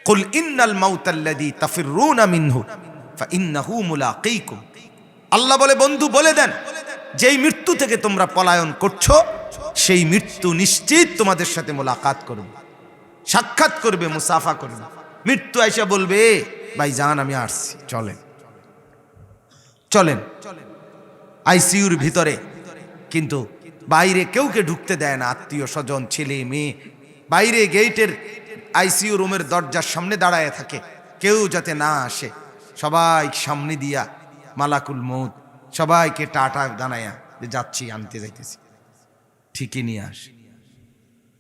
কুল ইন্নাল মাউতাল্লাযী তাফিররুনা মিনহু ফাইন্নাহু মুলাকীকুম। আল্লাহ বলে, বন্ধু বলে দেন, যেই মৃত্যু থেকে তোমরা পলায়ন করছো সেই মৃত্যু নিশ্চিত তোমাদের সাথে মোলাকাত করবে, সাক্ষাৎ করবে, মুসাফা করবে। মৃত্যু আইসা বলবে, ভাই জান আমি আসছি, চলেন চলেন। আইসিইউর ভিতরে কিন্তু বাইরে কেউকে ঢুকতে দেয় না, আত্মীয় স্বজন, ছেলে মেয়ে বাইরে গেটের আইসিইউ রুমের দরজার সামনে দাঁড়ায় থাকে, কেউ যাতে না আসে। সবাই সামনে দিয়া মালাকুল মউত সবাইকে টাটা জানায়া যে যাচ্ছি, আনতে যাইতেছি, ঠিকই নিয়ে আসে,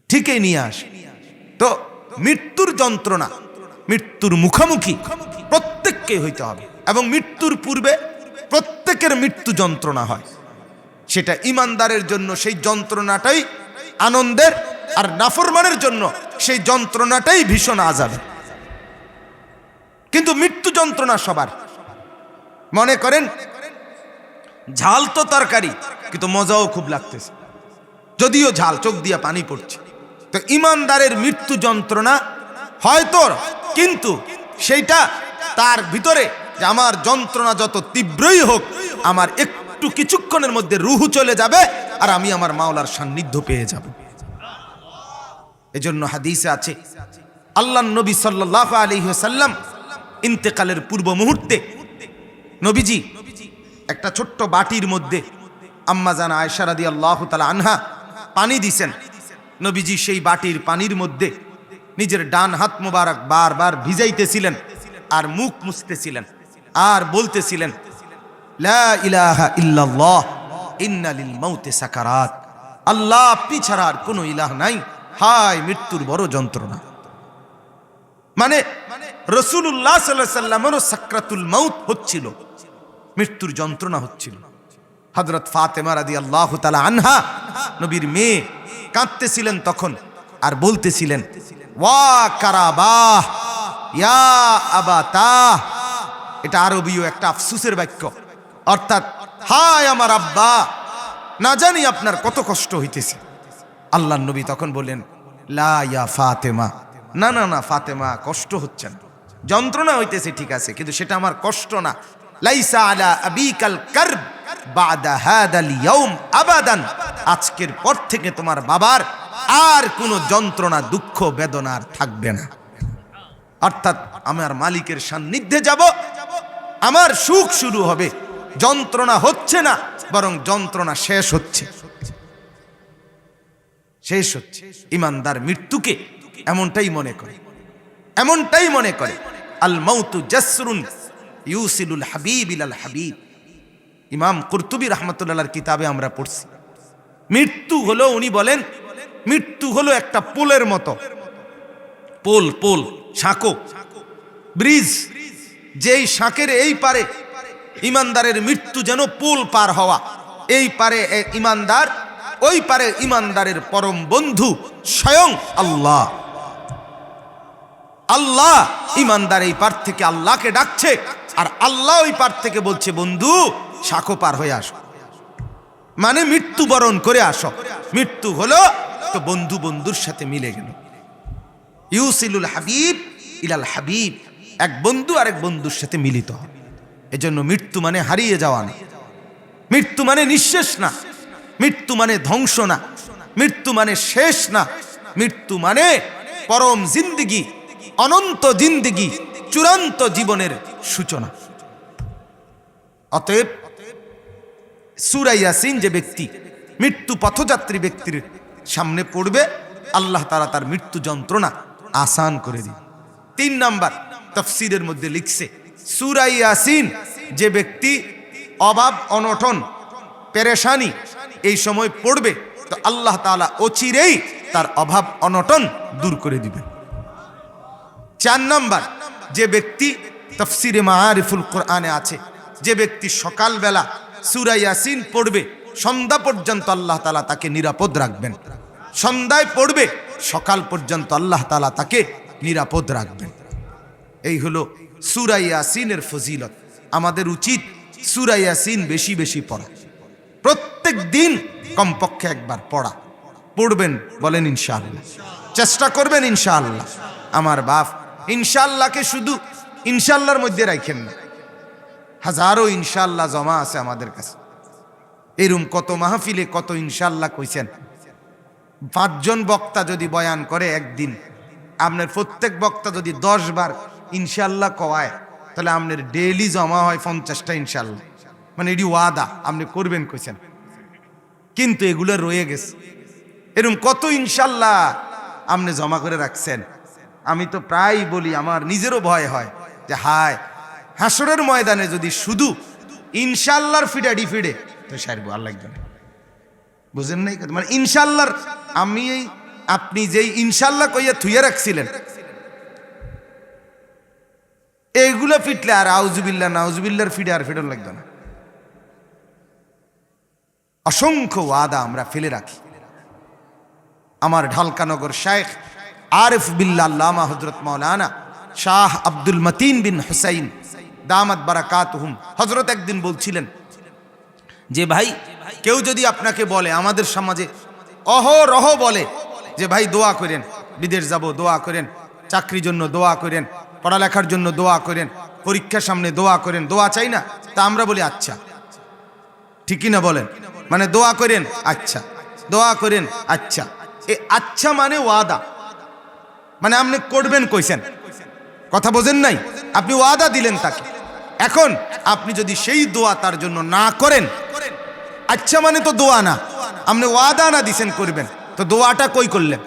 ঠিকই নিয়ে আসে। তো মৃত্যুর যন্ত্রণা, মৃত্যুর মুখোমুখি প্রত্যেককে হইতে হবে, এবং মৃত্যুর পূর্বে প্রত্যেকের মৃত্যু যন্ত্রণা হয়। সেটা ইমানদারের জন্য সেই যন্ত্রণাটাই আনন্দের, আর নাফরমানের জন্য সেই যন্ত্রণাটাই ভীষণ আযাবের। কিন্তু মৃত্যু যন্ত্রণা সবার। মনে করেন ঝাল তো তরকারি, কিন্তু মজাও খুব লাগতেছে, যদিও ঝাল, চোখ দিয়া পানি পড়ছে। তো ইমানদারের মৃত্যু যন্ত্রণা হয়তো, কিন্তু সেইটা তার ভিতরে যে আমার যন্ত্রণা যত তীব্রই হোক, আমার একটু কিছুক্ষণের মধ্যে রুহু চলে যাবে আর আমি আমার মাওলার সান্নিধ্য পেয়ে যাব। এজন্য হাদিসে আছে, আল্লাহর নবী সাল্লাল্লাহু আলাইহি ওয়াসাল্লাম ইন্তেকালের পূর্ব মুহূর্তে নবীজি একটা ছোট্ট বাটির মধ্যে আম্মা জান আয়েশা রাদিয়াল্লাহু তাআলা আনহা পানি দিছেন। নবীজি সেই বাটির পানির মধ্যে নিজের ডান হাত মোবারক বারবার ভিজাইতেছিলেন আর মুখ মুছতেছিলেন আর বলতেছিলেন, লা ইলাহা ইল্লাল্লাহ ইন্না লিল মাউতি সাকারাত। আল্লাহ আপনি ছাড়া আর কোনো ইলাহ নাই, হায় মৃত্যুর বড় যন্ত্রণা। মানে রাসূলুল্লাহ সাল্লাল্লাহু আলাইহি ওয়াসাল্লামেরও সাকরাতুল মাউত হচ্ছিল, মৃত্যুর যন্ত্রণা হচ্ছিল। হযরত ফাতেমা রাদিয়াল্লাহু তাআলা আনহা, নবীর মেয়ে, কাঁদতেছিলেন তখন আর বলতেছিলেন, ওয়া কারাবাহ ইয়া আবাতাহ। এটা আরবীয় একটা আফসোসের বাক্য, অর্থাৎ হায় আমার আব্বা, না জানি আপনার কত কষ্ট হইতেছে। আল্লাহর নবী তখন বললেন, লা ইয়া ফাতেমা, না না না ফাতেমা, কষ্ট হচ্ছে না, যন্ত্রণা হইতেছে ঠিক আছে, কিন্তু সেটা আমার কষ্ট না। লাইসা আলা আবিকাল কারব বাদা হাদাল ইয়াউম আবাদান। আজকের পর থেকে তোমার বাবার আর কোনো যন্ত্রণা, দুঃখ, বেদনা আর থাকবে না। অর্থাৎ আমার মালিকের সান্নিধ্যে যাব, আমার সুখ শুরু হবে, যন্ত্রণা হচ্ছে না, বরং যন্ত্রণা শেষ হচ্ছে, শেষ হচ্ছে। ইমানদার মৃত্যুকে এমনটাই মনে করে, এমনটাই মনে করে। আল মাউতু জাসরুন ইউসিলুল হাবিব ইলাল হাবিব। ইমাম কুরতুবী রাহমাতুল্লাহর কিতাবে আমরা পড়ছি, মৃত্যু হলো, উনি বলেন মৃত্যু হলো একটা পোলের মতো। পোল, পোল, সাঁকো, ব্রিজ। যেই শাঁকের এই পারে ইমানদারের মৃত্যু যেন পোল পার হওয়া, এই পারে ইমানদার, ওই পারে ইমানদারের পরম বন্ধু স্বয়ং আল্লাহ। আল্লাহ ইমানদার এই পার থেকে আল্লাহকে ডাকছে, আর আল্লাহ ওই পার থেকে বলছে, বন্ধু শাঁখো পার হয়ে আসো, মানে মৃত্যুবরণ করে আসো। মৃত্যু হলো তো বন্ধু বন্ধুর সাথে মিলে গেল। ইউসিলুল হাবিব ইলাল হাবিব, এক বন্ধু আরেক বন্ধুর সাথে মিলিত হয়। এজন্য মৃত্যু মানে হারিয়ে যাওয়া না, মৃত্যু মানে নিঃশেষ না, মৃত্যু মানে ধ্বংস না, মৃত্যু মানে শেষ না, মৃত্যু মানে পরম জিন্দেগি, অনন্ত জিন্দেগি, চূড়ান্ত জীবনের সূচনা। অতএব সূরা ইয়াসিন যে ব্যক্তি মৃত্যু পথযাত্রী ব্যক্তির সামনে পড়বে, আল্লাহ তাআলা তার মৃত্যু যন্ত্রণা আসান করে দিন। 3 নাম্বার তাফসীরের মধ্যে লিখছে, সূরা ইয়াসিন যে ব্যক্তি অভাব, অনটন, পেরেশানি এই সময় পড়বে, তো আল্লাহ তাআলা অচিরেই তার অভাব অনটন দূর করে দিবেন। 4 নাম্বার, যে ব্যক্তি তাফসীরে মাআরিফুল কোরআনে আছে, যে ব্যক্তি সকালবেলা সূরা ইয়াসিন পড়বে, সন্ধ্যা পর্যন্ত আল্লাহ তাআলা তাকে নিরাপদ রাখবেন। সন্ধ্যায় পড়বে, সকাল পর্যন্ত আল্লাহ তাআলা তাকে নিরাপদ রাখবেন। এই হলো সূরা ইয়াসিনের ফজিলত। আমাদের উচিত সূরা ইয়াসিন বেশি বেশি পড়া, প্রত্যেক দিন কমপক্ষে একবার পড়া। পড়বেন বলেন ইনশাআল্লাহ, চেষ্টা করবেন ইনশাআল্লাহ। আমার বাপ ইনশাআল্লাহকে শুধু ইনশাআল্লাহর মধ্যে রাখেন না, হাজারো ইনশাআল্লাহ জমা আছে আমাদের কাছে। এরকম কত মাহফিলে কত ইনশাআল্লাহ কইছেন। 5 জন বক্তা যদি বয়ান করে একদিন, আপনার প্রত্যেক বক্তা যদি 10 বার ইনশাআল্লাহ কওয়ায়, তাহলে আপনার ডেইলি জমা হয় 50টা ইনশাআল্লাহ। মানে এটি ওয়াদা আপনি করবেন কইছেন, কিন্তু এগুলো রয়ে গেছে। এরকম কত ইনশাআল্লাহ আপনি জমা করে রাখছেন। আমি তো প্রায় বলি, আমার নিজেরও ভয় হয় যে হায়, হাসরের ময়দানে যদি শুধু ইনশাআল্লাহর ফিডাডি ফিডে তো সারব আল্লাহ একজন, বুঝেন নাই? মানে ইনশাআল্লাহর, আমি এই আপনি যেই ইনশাআল্লাহ কইয়া থুইয়া রাখছিলেন, এইগুলো ফিটলে আর আউজুবিল্লাহ নাউজুবিল্লাহর ফিডে আর ফিডর লাগবে না। অসংখ্য ওয়াদা আমরা ফেলে রাখি। আমার ঢালকানগর শাইখ আরিফ বিল্লাহ আল্লামা হযরত মাওলানা শাহ আব্দুল মতিন বিন হুসাইন দামাত বারাকাতুহুম হযরত একদিন বলছিলেন যে ভাই, কেউ যদি আপনাকে বলে, আমাদের সমাজে অহরহ বলে যে ভাই দোয়া করেন, বিদেশ যাব দোয়া করেন, চাকরির জন্য দোয়া করেন, পড়ালেখার জন্য দোয়া করেন, পরীক্ষার সামনে দোয়া করেন, দোয়া চাই না? তা আমরা বলি আচ্ছা, ঠিকই না বলেন? মানে দোয়া করেন আচ্ছা, দোয়া করেন আচ্ছা। এ আচ্ছা মানে ওয়াদা, মানে আপনি করবেন কইছেন, কথা বোঝেন নাই? আপনি ওয়াদা দিলেন তাকে। এখন আপনি যদি সেই দোয়া তার জন্য না করেন, আচ্ছা মানে তো দোয়া না, আপনি ওয়াদা না দিছেন করবেন, তো দোয়াটা কই করলেন?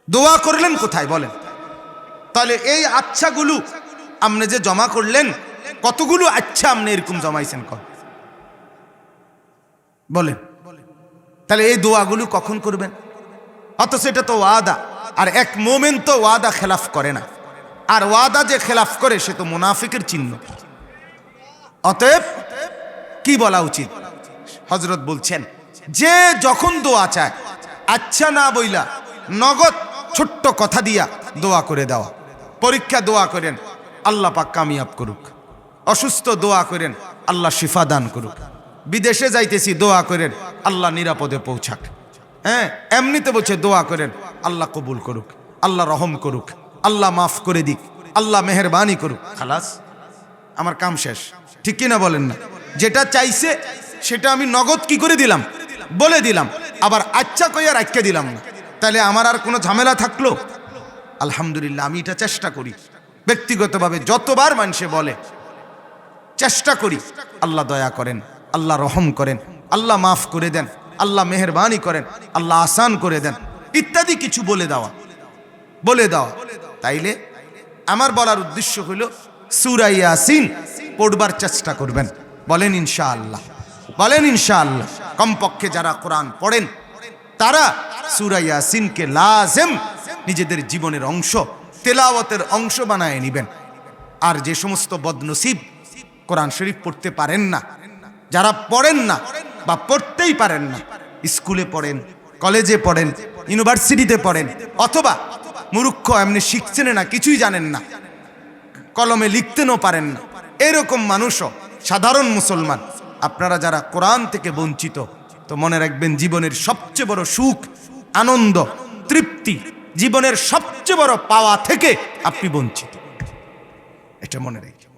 দোয়া করলেন কোথায় বলেন? তাহলে এই আচ্ছাগুলো আপনি যে জমা করলেন, কতগুলো আচ্ছা আপনি এরকম জমাইছেন বলেন? তাহলে এই দোয়াগুলো কখন করবেন? অথচ এটা তো ওয়াদা, আর এক মোমেন তো ওয়াদা খেলাফ করে না, আর ওয়াদা যে খেলাফ করে সে তো মুনাফিকের চিহ্ন। অতএব কি বলা উচিত? হযরত বলছেন যে যখন দোয়া চায়, আচ্ছা না বইলা নগদ ছোট্ট কথা দিয়া দোয়া করে দেওয়া। পরীক্ষা দোয়া করেন, আল্লাহ পাক কামিয়াব করুক। অসুস্থ দোয়া করেন, আল্লাহ শিফা দান করুক। বিদেশে যাইতেছি দোয়া করেন, আল্লাহ নিরাপদে পৌঁছাক। হ্যাঁ, এমনিতে বলছে দোয়া করেন, আল্লাহ কবুল করুক, আল্লাহ রহম করুক, আল্লাহ মাফ করে দিক, আল্লাহ মেহেরবানি করুক। খালাস, আমার কাম শেষ। ঠিক কিনা বলেন না? যেটা চাইছে সেটা আমি নগদ কি করে দিলাম? বলে দিলাম। আবার আচ্ছা কইয়া রাখিয়ে দিলাম না, তাহলে আমার আর কোনো ঝামেলা থাকলো? আলহামদুলিল্লাহ, আমি এটা চেষ্টা করি ব্যক্তিগতভাবে। যতবার মানুষে বলে চেষ্টা করি, আল্লাহ দয়া করেন, আল্লাহ রহম করেন, আল্লাহ মাফ করে দেন, আল্লাহ মেহেরবানি করেন, আল্লাহ আসান করে দেন, ইত্যাদি কিছু বলে দেওয়া। তাইলে আমার বলার উদ্দেশ্য হলো সূরা ইয়াসিন পড়বার চেষ্টা করবেন। বলেন ইনশাআল্লাহ, বলেন ইনশাআল্লাহ। কমপক্ষে যারা কোরআন পড়েন তারা সূরা ইয়াসিনকে লাজেম নিজেদের জীবনের অংশ, তেলাওয়াতের অংশ বানায় নেবেন। আর যে সমস্ত বদনসিব কোরআন শরীফ পড়তে পারেন না, যারা পড়েন না বা পড়তেই পারেন না, স্কুলে পড়েন, কলেজে পড়েন, ইউনিভার্সিটিতে পড়েন, অথবা মূর্খ এমনি শিখছেন না, কিছুই জানেন না, কলমে লিখতেনও পারেন না, এরকম মানুষও সাধারণ মুসলমান, আপনারা যারা কোরআন থেকে বঞ্চিত, তো মনে রাখবেন জীবনের সবচেয়ে বড় সুখ, আনন্দ, তৃপ্তি, জীবনের সবচেয়ে বড় পাওয়া থেকে আপনি বঞ্চিত। এটা মনে রাখবেন।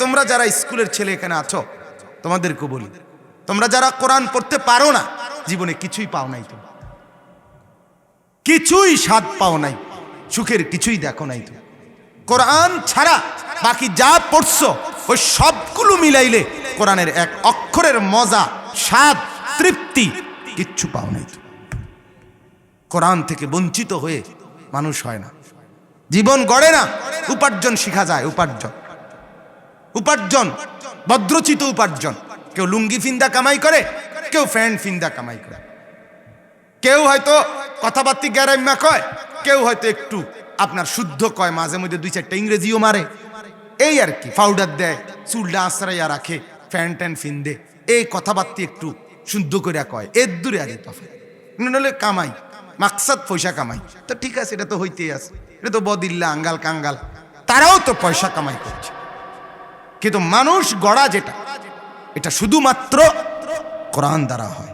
তোমরা যারা স্কুলের ছেলে এখানে আছো, তোমাদেরকে বলি, তোমরা যারা কোরআন পড়তে পারো না, জীবনে কিছুই পাও নাই, তুমি কিছুই স্বাদ পাও নাই, সুখের কিছুই দেখো নাই। তুমি কোরআন ছাড়া বাকি যা পড়ছো ওই সবগুলো মিলাইলে কোরআনের এক অক্ষরের মজা, স্বাদ, তৃপ্তি কিচ্ছু পাও নাই। কোরআন থেকে বঞ্চিত হয়ে মানুষ হয় না, জীবন গড়ে না। উপার্জন শিখা যায়, উপার্জন ভদ্রচিত উপার্জন। কেউ লুঙ্গি ফিন্দা কামাই করে, কেউ প্যান্ট ফিন্দা কামাই করে, কেউ হয়তো কথাবার্তি গ্যারাম্যা কয়, কেউ হয়তো একটু আপনার শুদ্ধ কয়, মাঝে মধ্যে 2-4টা ইংরেজিও মারে, এই আর কি। পাউডার দেয়, চুলটা আশ্রয়া রাখে, প্যান্ট ট্যান্ট ফিন্দে, এই কথাবার্তি একটু শুদ্ধ করে কয়, এর দূরে আগে তফে নলে কামাই, মাকসাদ পয়সা কামাই। তো ঠিক আছে, এটা তো হইতেই আছে, এটা তো বদিল্লা আঙ্গাল কাঙ্গাল, তারাও তো পয়সা কামাই করছে। কিন্তু মানুষ গড়া যেটা, এটা শুধুমাত্র কোরআন দ্বারা হয়।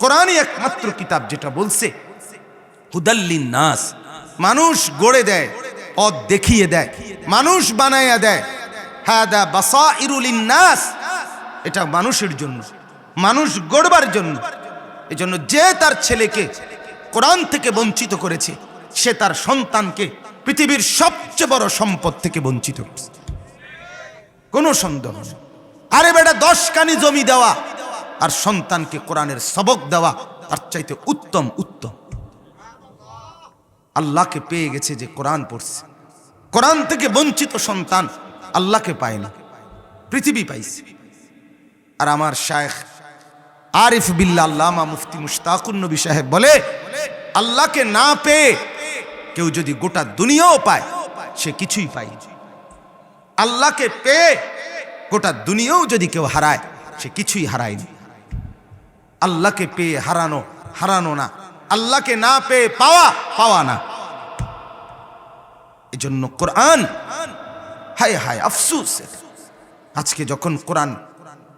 কোরআনই একমাত্র কিতাব যেটা বলছে হুদাল্লিন নাস, মানুষ গড়ে দেয়, পথ দেখিয়ে দেয়, মানুষ বানাইয়া দেয়। হাদা বাসাইরু লিন্নাস, এটা মানুষের জন্য, মানুষ গড়বার জন্য। এজন্য যে তার ছেলেকে কোরআন থেকে বঞ্চিত করেছে, সে তার সন্তানকে পৃথিবীর সবচেয়ে বড় সম্পদ থেকে বঞ্চিত করেছে, কোনো সন্দেহ নেই। আরে বেটা 10 কানি জমি দেওয়া আর সন্তানকে কোরআনের সবক দেওয়া তার চাইতে উত্তম। আল্লাহকে পেয়ে গেছে যে কোরআন পড়ছে, কোরআন থেকে বঞ্চিত সন্তান আল্লাহকে পায় না, পৃথিবী পাইছে। আর আমার শায়েখ আরিফ বিল্লাহ আল্লামা মুফতি মুশতাকুন নবী সাহেব বলে, আল্লাহকে না পেয়ে কেউ যদি গোটা দুনিয়াও পায় সে কিছুই পায়। আল্লাহকে পেয়ে গোটা দুনিয়াও যদি কেউ হারায় সে কিছুই হারায়নি। আল্লাহকে পেয়ে হারানো না, আল্লাহকে না পেয়ে পাওয়া না। এজন্য কোরআন, হায় হায় আফসোস, আজকে যখন কোরআন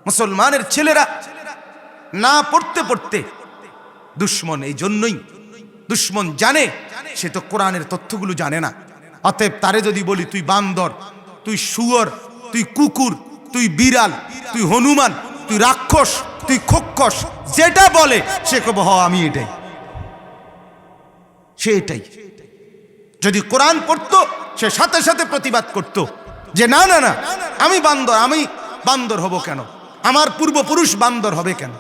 মুসলমানের ছেলেরা না পড়তে পড়তে, দুশ্মন এই জন্যই, দুশ্মন জানে সে তো কোরআনের তথ্যগুলো জানে না। অতএব তারে যদি বলি তুই বান্দর, তুই শুয়োর, তুই কুকুর, তুই বিড়াল, তুই হনুমান, তুই রাক্ষস, তুই খোক্ষস, যেটা বলে সে কব হ আমি এটাই, সে এটাই। যদি কোরআন পড়তো সে সাথে সাথে প্রতিবাদ করত যে না না না, আমি বান্দর হব কেন, আমার পূর্বপুরুষ বান্দর হবে কেন।